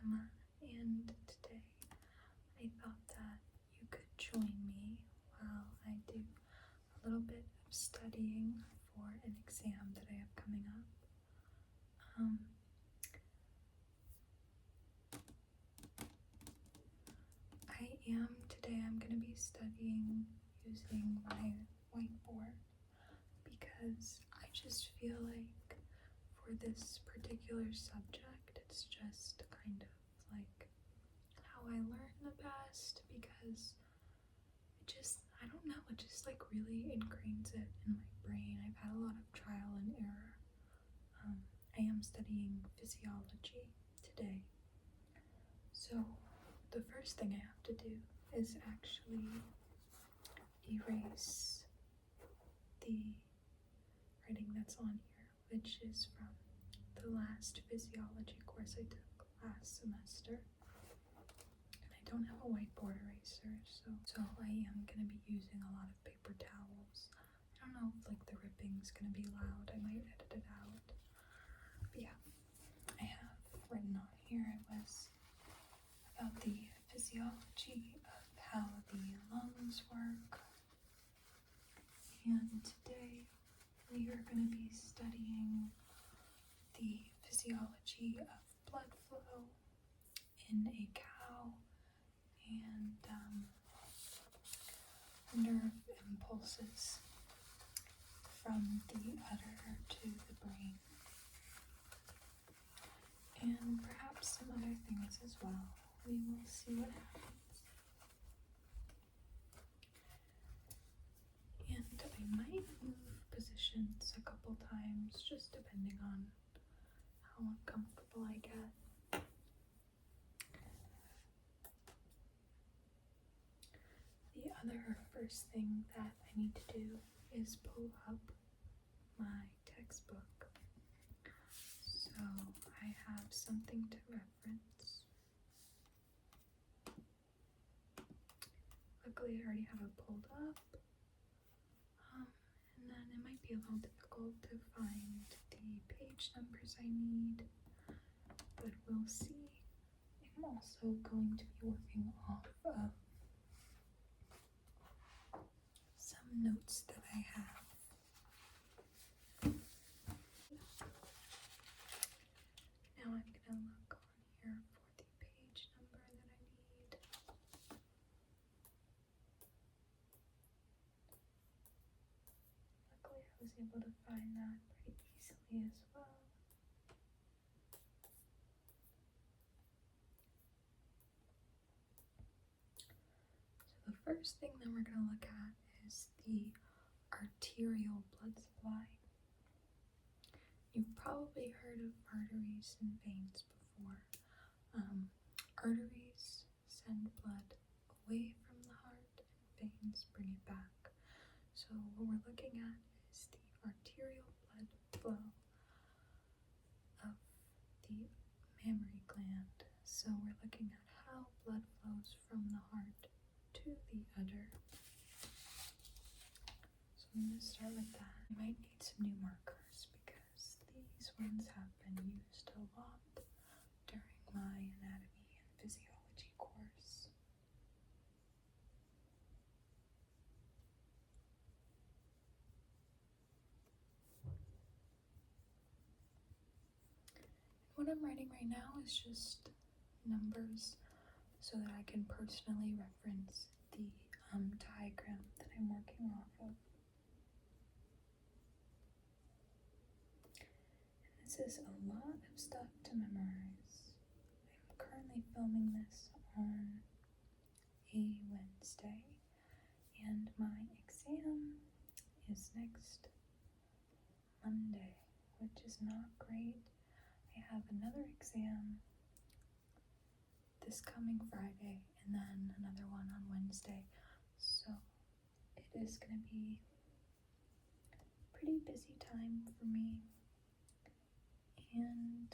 Emma, and today I thought that you could join me while I do a little bit of studying for an exam that I have coming up. I'm going to be studying using my whiteboard because I just feel like for this particular subject, it's just kind of like how I learn the best because I don't know, it just like really ingrains it in my brain. I've had a lot of trial and error. I am studying physiology today. So the first thing I have to do is actually erase the writing that's on here, which is from the last physiology course I took last semester. And I don't have a whiteboard eraser, so I am going to be using a lot of paper towels. I don't know if like the ripping's going to be loud. I might edit it out. But yeah, I have written on here about the physiology of how the lungs work. And today we are going to be studying the physiology of blood flow in a cow and nerve impulses from the udder to the brain. And perhaps some other things as well. We will see what happens. And I might move positions a couple times, just depending on how uncomfortable I get. The other first thing that I need to do is pull up my textbook. So I have something to reference. Luckily, I already have it pulled up. And then it might be a little difficult to find the page numbers I need, but we'll see. I'm also going to be working off of some notes that I have. Now I'm going to look on here for the page number that I need. Luckily, I was able to find that pretty easily as well. So the first thing that we're going to look at is the arterial blood supply. You've probably heard of arteries and veins before. Arteries send blood away from the heart and veins bring it back. So what we're looking at is the arterial blood flow of the mammary gland. So we're looking at how blood flows from the heart to the udder. So I'm going to start with that. I might need some new markers because these ones have been used a lot during my anatomy and physiology course. What I'm writing right now is just numbers so that I can personally reference the diagram that I'm working off of. And this is a lot of stuff to memorize. I'm currently filming this on a Wednesday, and my exam is next Monday, which is not great. I have another exam this coming Friday and then another one on Wednesday. So it is going to be a pretty busy time for me. And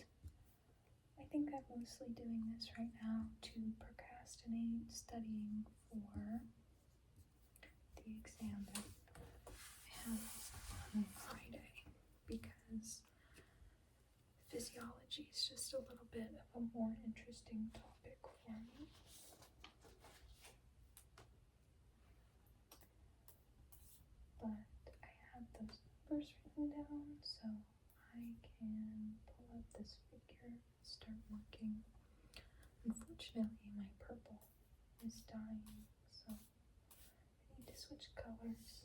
I think I'm mostly doing this right now to procrastinate studying for the exam that I have on Friday because physiology is just a little bit of a more interesting topic for me. But I have those numbers written down, so I can pull up this figure and start working. Unfortunately, my purple is dying, so I need to switch colors.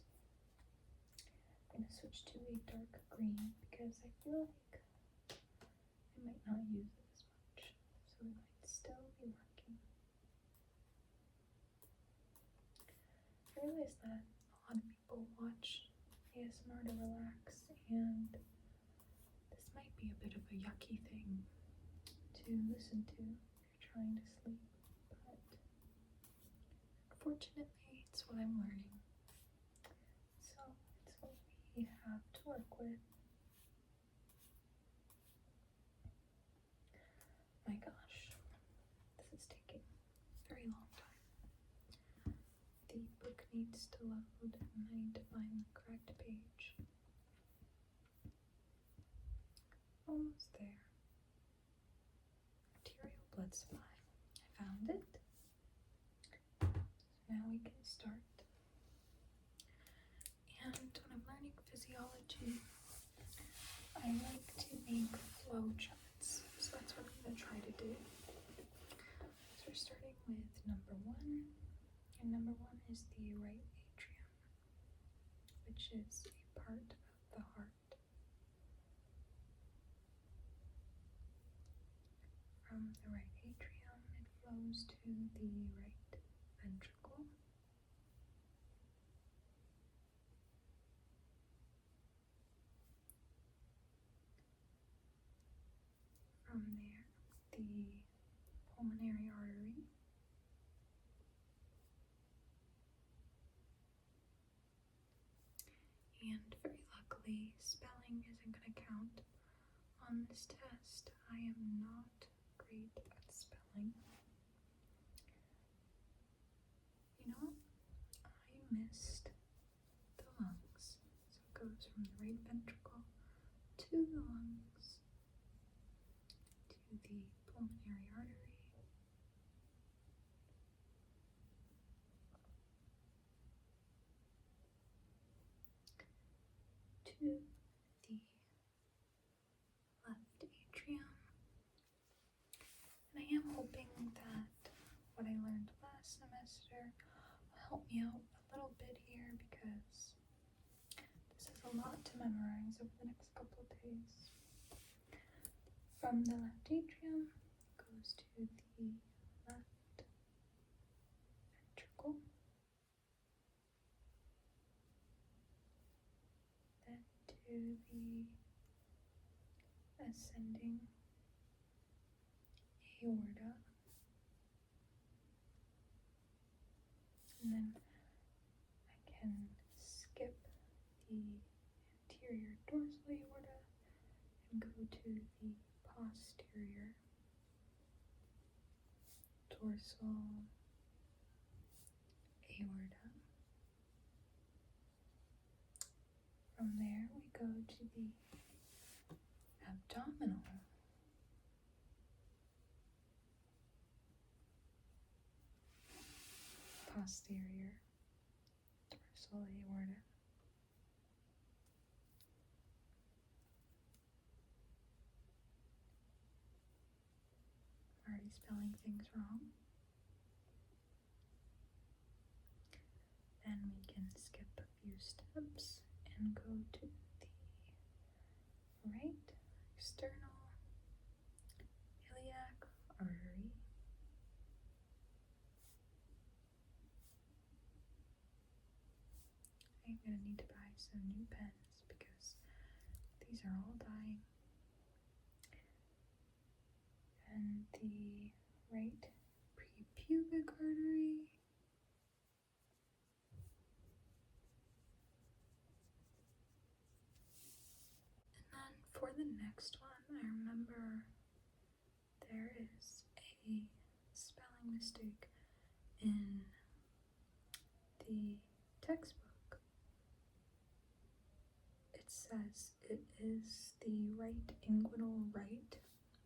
I'm going to switch to a dark green because I feel like I might not use it as much, so it might still be working. I realize that a lot of people watch ASMR to relax, and this might be a bit of a yucky thing to listen to if you're trying to sleep, but unfortunately it's what I'm learning. So it's what we have to work with. My gosh, this is taking a very long time. The book needs to load and I need to find the correct page. Almost there. Arterial blood supply. I found it. So now we can start. And when I'm learning physiology, I like to make flow charts. So that's what I'm going to try to do. So we're starting with number 1. And number 1 is the right atrium, which is a part of the heart. From the right atrium, it flows to the right ventricle. From there, the pulmonary artery. And very luckily, spelling isn't going to count on this test. I am not great at spelling. You know, I missed the lungs. So it goes from the right ventricle to the lungs, to the pulmonary artery, to the left atrium. And I am hoping that what I learned last semester will help me out a little bit here, because this is a lot to memorize over the next couple of days. From the left atrium goes to the left ventricle, then to the ascending aorta, and then I can skip the anterior dorsal aorta and go to the posterior dorsal aorta. From there we go to the abdominal posterior dorsal aorta. I'm already spelling things wrong. Then we can skip a few steps and go to the right external iliac artery. I'm going to need to buy some new pens because these are all dying. And the right prepubic artery. And then for the next one, I remember there is a spelling mistake in the textbook. It says it is the right inguinal right.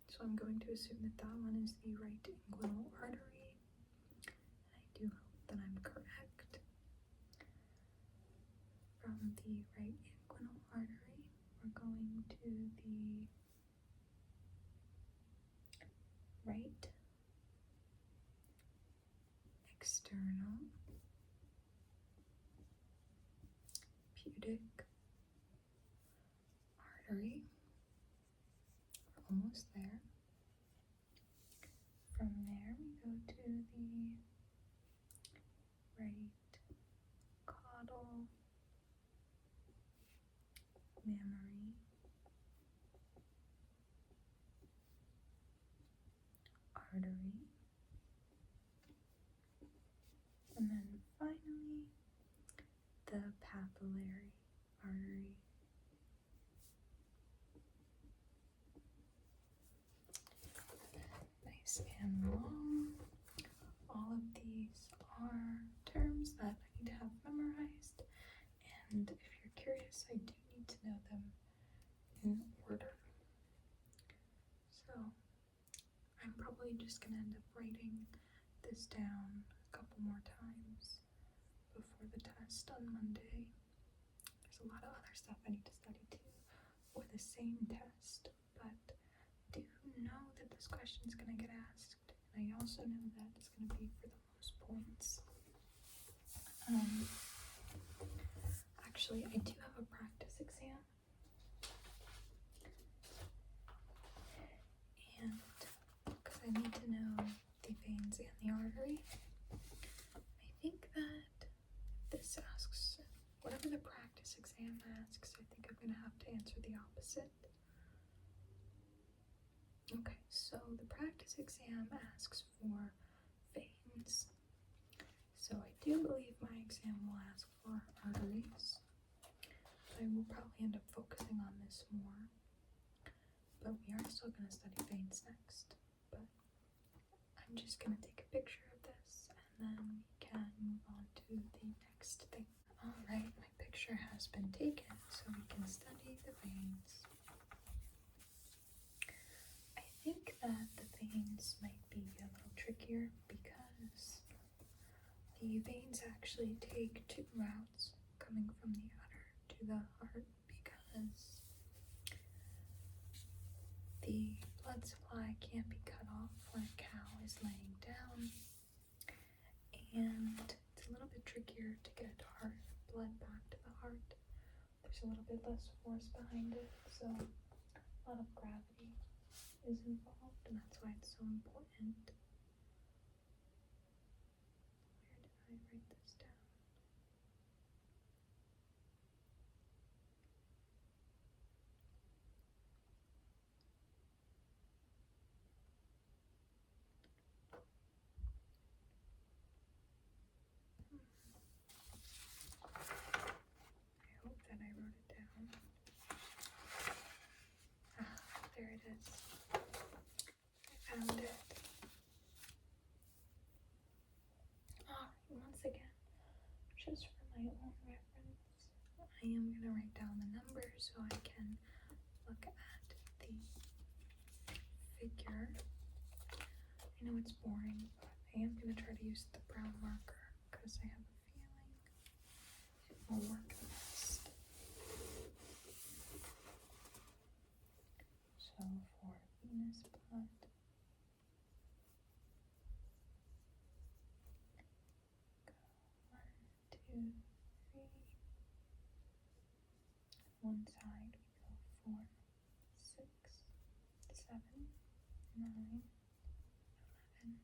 So I'm going to assume that that one is the right inguinal artery. And I do hope that I'm correct. From the right inguinal artery, we're going to the right external pubic artery. We're almost there. From there, we go to the right caudal mammary artery. And then finally, the papillary artery. Nice and long. All of these are terms that I need to have memorized, and if you're curious, I do need to know them in order. So I'm probably just going to end up writing this down a couple more times before the test on Monday. There's a lot of other stuff I need to study too for the same test, but do know that this question is going to get asked, and I also know that it's going to be for the most points. Actually, I do have a practice exam, and because I need to know the veins and the artery, I think that this asks, whatever the practice exam asks, I think I'm going to have to answer the opposite. Okay, so the practice exam asks for veins. So I do believe my exam will ask for arteries. I will probably end up focusing on this more, but we are still going to study veins next. But I'm just going to take a picture of this, and then we can move on to the next thing. Alright, my picture has been taken, so we can study the veins. I think that the veins might be a little trickier because the veins actually take two routes coming from the udder to the heart, because the blood supply can't be cut off when a cow is laying down, and it's a little bit trickier to get blood back to the heart. There's a little bit less force behind it, so a lot of gravity is involved, and that's why it's so important. Where did I write this down? I hope that I wrote it down. There it is. I found it. Once again, just for my own reference, I am going to write down the numbers so I can look at the figure. I know it's boring, but I am going to try to use the brown marker because I have a feeling it will work best. So for venous blood, go 1, 2, 3. One side we go 4, 6, 7, 9, 11,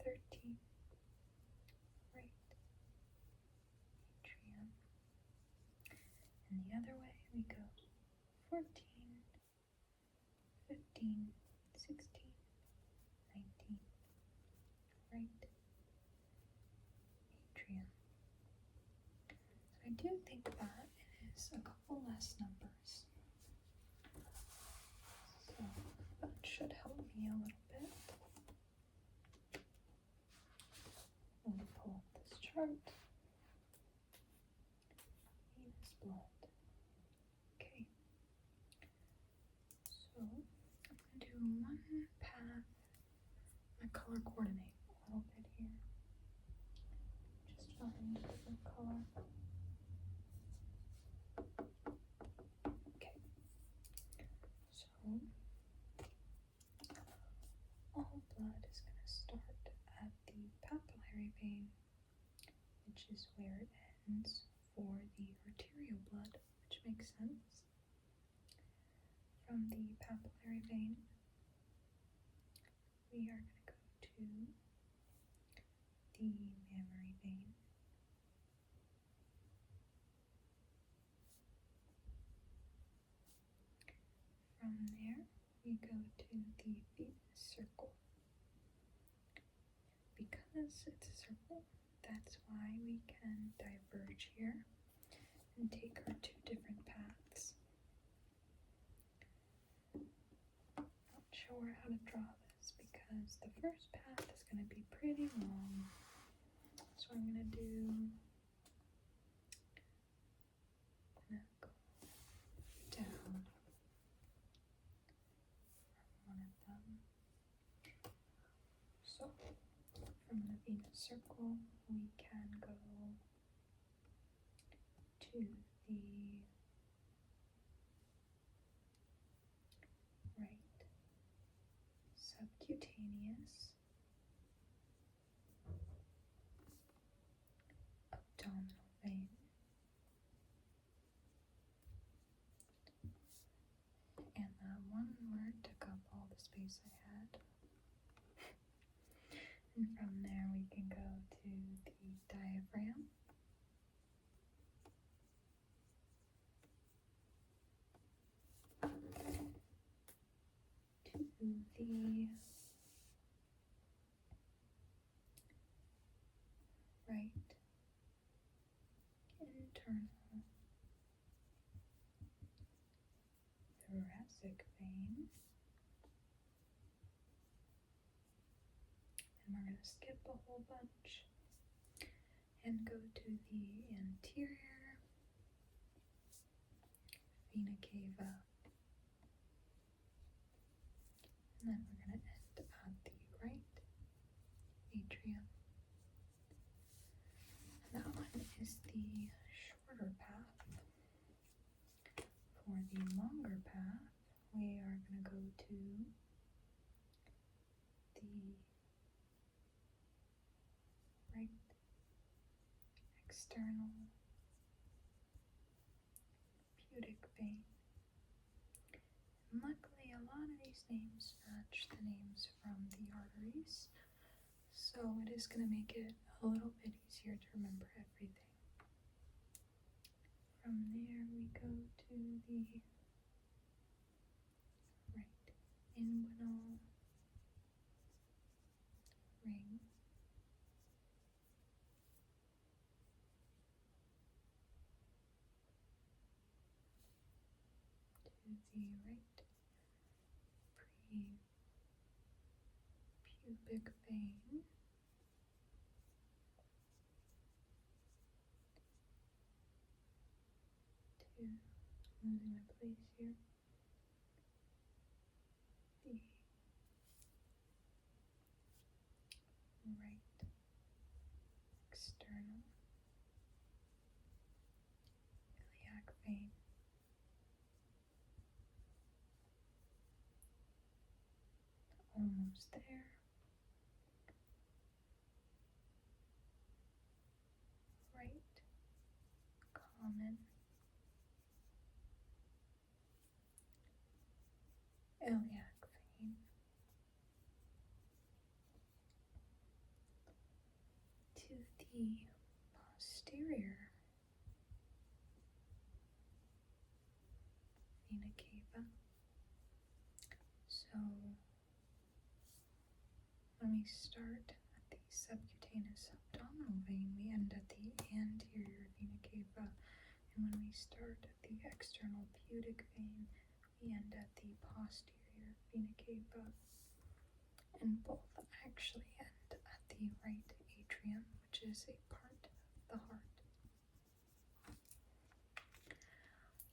13. Right atrium. And the other way we go 14, 15, 16, 19. Right atrium. So I do think that it is a couple less numbers. So that should help me a little bit. Let me pull up this chart. Venous blood. Okay. color coordinate a little bit here. Just find a different color. Okay. So all blood is going to start at the papillary vein, which is where it ends for the arterial blood, which makes sense. From the papillary vein, we are going to go to the mammary vein. From there, we go to the venous circle. Because it's a circle, that's why we can diverge here and take our two different paths. Not sure how to draw this because the first path is going to be pretty long. So I'm going to go down from one of them. So from the venous circle, we can go to the right subcutaneous abdominal vein, and that one word took up all the space I had. And from there we can go to the diaphragm, to the right internal thoracic vein, and we're going to skip a whole bunch and go to the anterior vena cava, and then we're going to end at the right atrium. And that one is the shorter path. For the longer path, we are going to go to the right external pubic vein. And luckily, a lot of these names match the names from the arteries, so it is going to make it a little bit easier to remember everything. From there, we go to the right inguinal ring, to the right pre-pubic vein, to, losing my place here, the right external iliac vein, almost there, right common iliac vein, to the posterior vena cava. So when we start at the subcutaneous abdominal vein, we end at the anterior vena cava, and when we start at the external pubic vein, we end at the posterior vena cava, and both actually end at the right atrium, which is a part of the heart.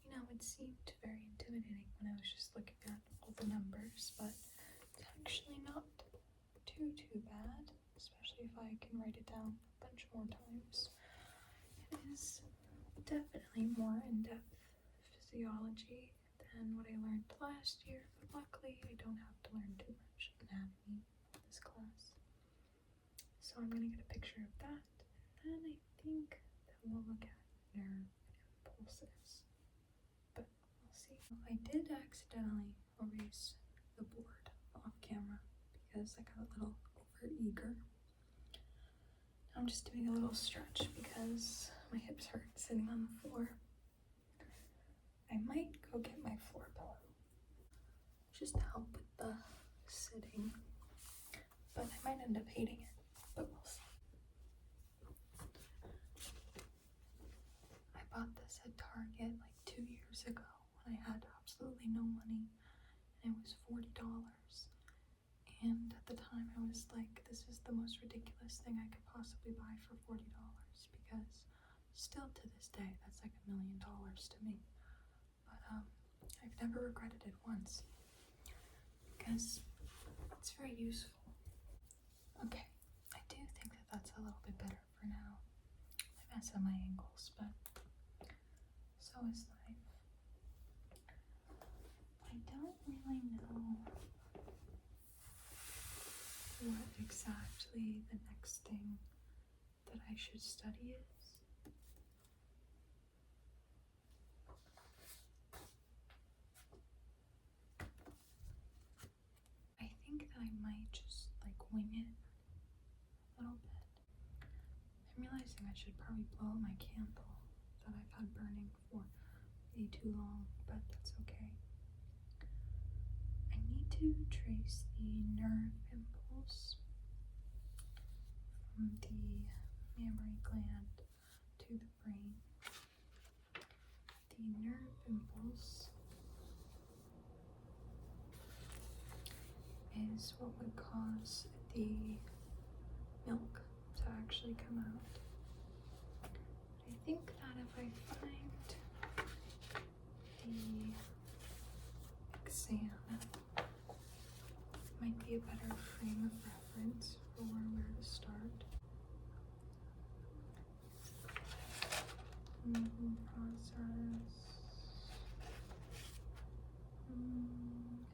You know, it seemed very intimidating when I was just looking at all the numbers, but it's actually not too I can write it down a bunch more times. It is definitely more in-depth physiology than what I learned last year, but luckily I don't have to learn too much anatomy this class. So I'm going to get a picture of that, and then I think that we'll look at nerve impulses, but we'll see. I did accidentally erase the board off camera because I got a little over-eager. I'm just doing a little stretch because my hips hurt sitting on the floor. I might go get my floor pillow just to help with the sitting, but I might end up hating it, but we'll see. I bought this at Target like 2 years ago when I had absolutely no money, and it was $40. And at the time I was like, this is the most ridiculous thing I could possibly buy for $40, because still to this day, that's like $1 million to me. But I've never regretted it once, because it's very useful. Okay, I do think that that's a little bit better for now. I mess up my ankles, but so is life. I don't really know what exactly the next thing that I should study is. I think that I might just like wing it a little bit. I'm realizing I should probably blow out my candle that I've had burning for way too long, but that's okay. I need to trace the nerve impulse from the mammary gland to the brain. The nerve impulse is what would cause the milk to actually come out. I think that if I find the exam, might be a better frame of reference for where to start. Process.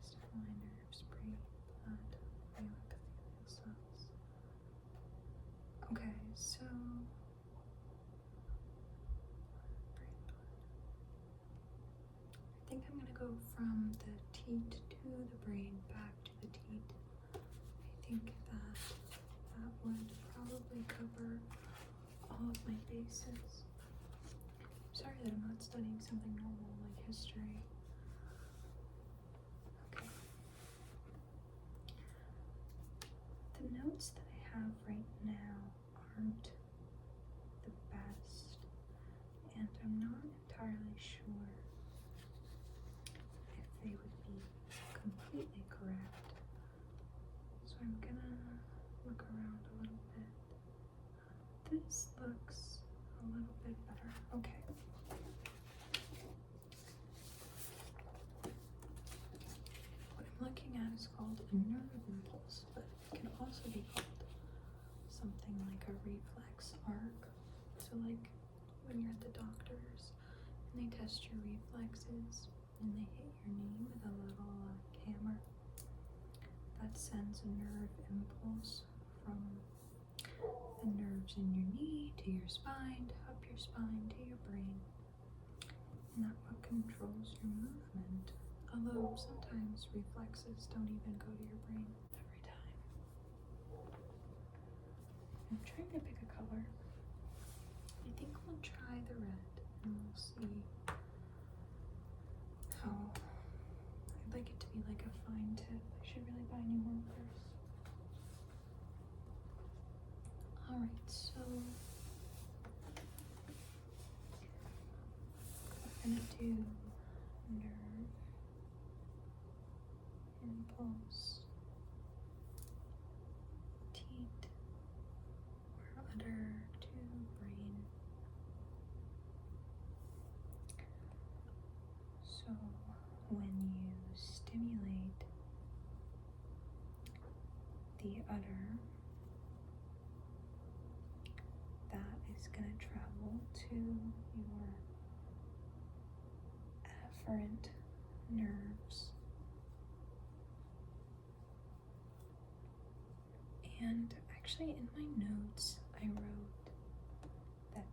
Stimuli nerves, brain, blood, epithelial cells. Okay, so I think I'm gonna go from the teat to the brain, back to the teat. I think that would probably cover all of my bases. Sorry that I'm not studying something normal like history. Okay. The notes that I have right now aren't the best, and I'm not entirely sure if they would be completely correct. So I'm gonna look around a little bit. This looks a little bit better. Okay. What I'm looking at is called a nerve impulse, but it can also be called something like a reflex arc. So like when you're at the doctor's and they test your reflexes and they hit your knee with a little hammer, that sends a nerve impulse from the nerves in your knee to your spine, to up your spine to your brain, and that's what controls your movement. Although sometimes reflexes don't even go to your brain every time. I'm trying to pick a color. I think we'll try the red and we'll see how. I'd like it to be like a fine tip. I should really buy new markers. Alright, so I'm gonna do nerve impulse, teat or udder to brain. So when you stimulate the udder, is going to travel to your afferent nerves. And actually in my notes I wrote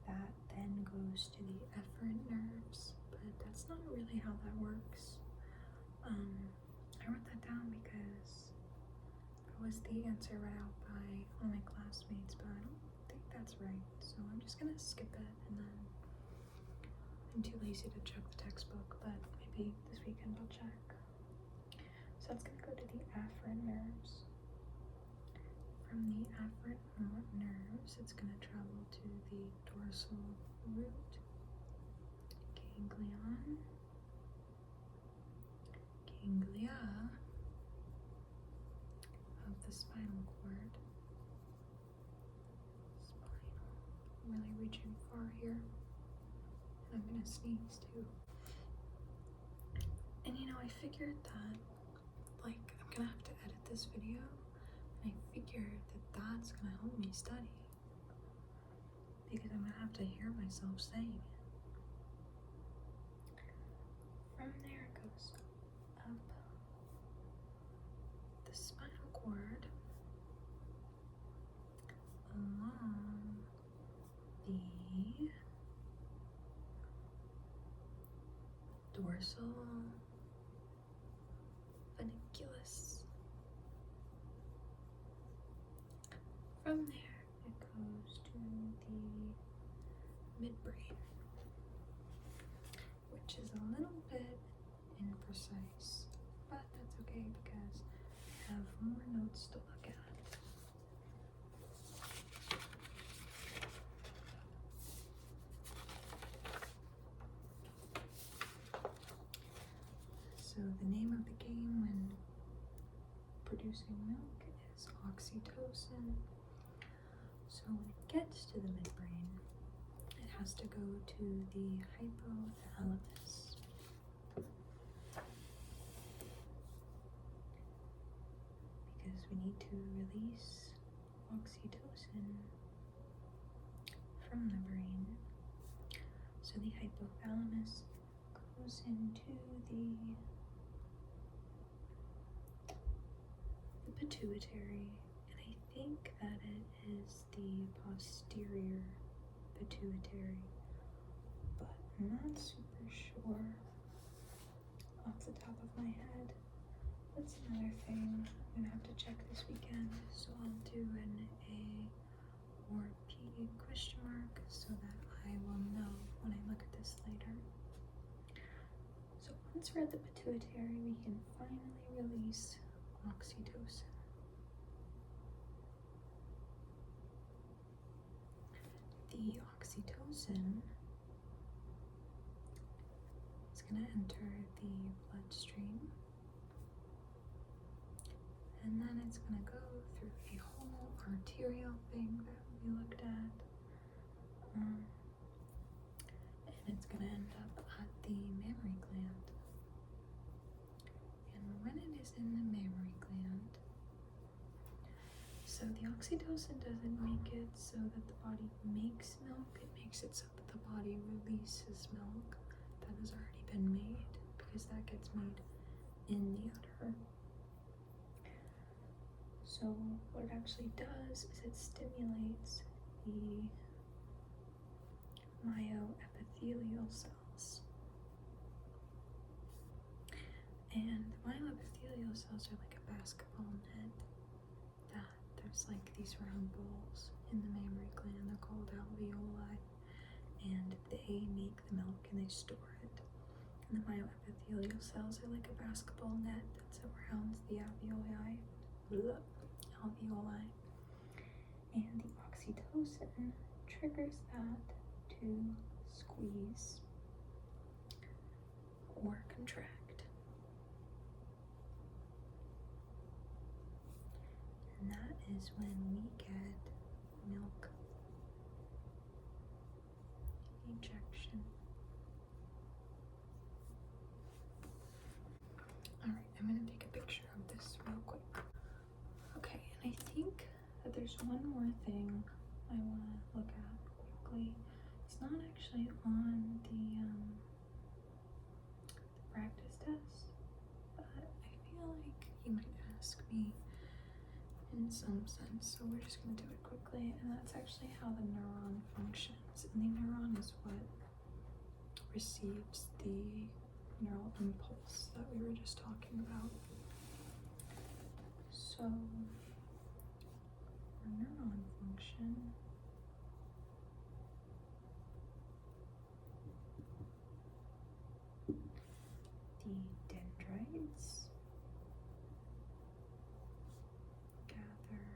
that then goes to the efferent nerves, but that's not really how that works. I wrote that down because it was the answer read out by one of my classmates, but I don't think that's right, so I'm just gonna skip it, and then I'm too lazy to check the textbook, but maybe this weekend I'll check. So that's gonna go to the afferent nerves. From the afferent nerves, it's going to travel to the dorsal root ganglion, ganglia of the spinal cord. I'm really reaching far here. I'm going to sneeze too. And you know, I figured that, like, I'm going to have to edit this video. I figured that that's going to help me study, because I'm going to have to hear myself saying it. From there it goes up the spinal cord, along the dorsal ventriculus. From there, it goes to the midbrain, which is a little bit imprecise, but that's okay because I have more notes to look at. So the name of the game when producing milk is oxytocin. So when it gets to the midbrain, it has to go to the hypothalamus. Because we need to release oxytocin from the brain. So the hypothalamus goes into the pituitary. I think that it is the posterior pituitary, but I'm not super sure off the top of my head. That's another thing I'm gonna have to check this weekend, so I'll do an A or P question mark so that I will know when I look at this later. So once we're at the pituitary, we can finally release oxytocin. The oxytocin is going to enter the bloodstream, and then it's going to go through a whole arterial thing that we looked at, and it's going to end up at the mammary gland. And when it is in the mammary gland, so the oxytocin doesn't make it so that the body makes milk, it makes it so that the body releases milk that has already been made, because that gets made in the udder. So what it actually does is it stimulates the myoepithelial cells. And the myoepithelial cells are like a basketball net that there's like these round balls in the mammary gland. They're called alveoli, and they make the milk and they store it. And the myoepithelial cells are like a basketball net that surrounds the alveoli. And the oxytocin triggers that to squeeze or contract. And that is when we get milk ejection. Alright, I'm going to take a picture of this real quick. Okay, and I think that there's one more thing I want to look at quickly. It's not actually on the practice test, but I feel like he might ask me in some sense, so we're just going to do it quickly. And that's actually how the neuron functions. And the neuron is what receives the neural impulse that we were just talking about. So, for neuron function, the dendrites gather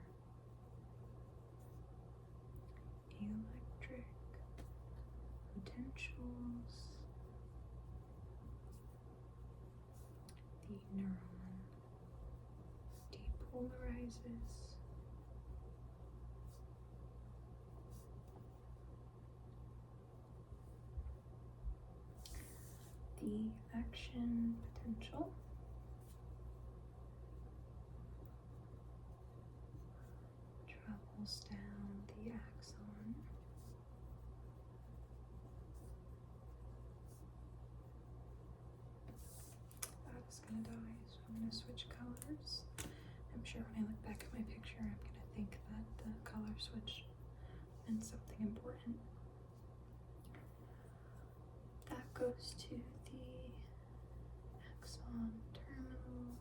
electric potentials. The neuron depolarizes. The action potential travels down the axon. That is going to die, so I'm going to switch colors. I'm sure when I look back at my picture, I'm going to think that the color switch meant something important. That goes to the axon terminal.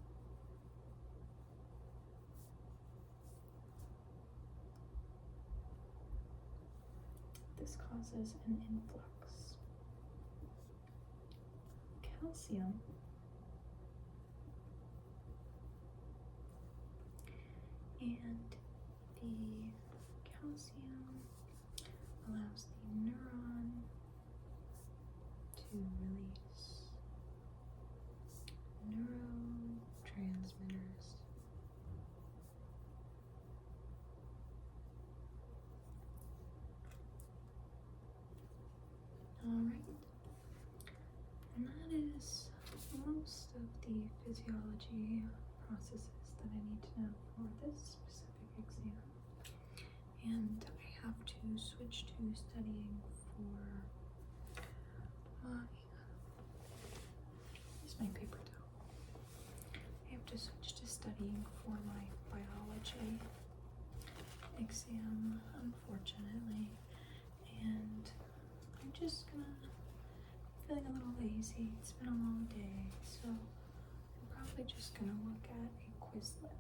This causes an influx. Calcium and the calcium allows the neuron to release neurotransmitters. Alright, and that is most of the physiology processes that I need to know for this specific exam. And I have to switch to studying for here's my paper towel. I have to switch to studying for my biology exam, unfortunately. And I'm just feeling a little lazy. It's been a long day, so I'm probably just gonna look at a Quizlet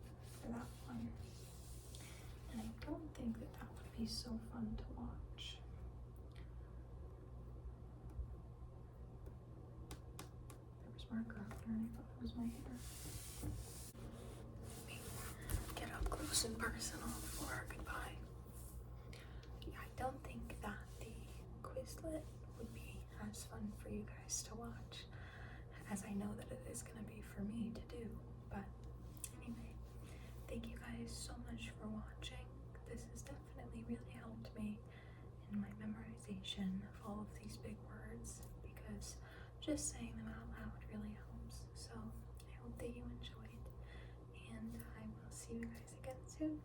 for that one. And I don't think that that would be so fun to watch. There was marker up there and I thought it was my hair. Let me get up close and personal for our goodbye. Yeah, I don't think that the Quizlet would be as fun for you guys to watch as I know that it is going to be for me to do. But anyway, thank you guys so much for watching. This has definitely really helped me in my memorization of all of these big words, because just saying them out loud really helps. So I hope that you enjoyed, and I will see you guys again soon.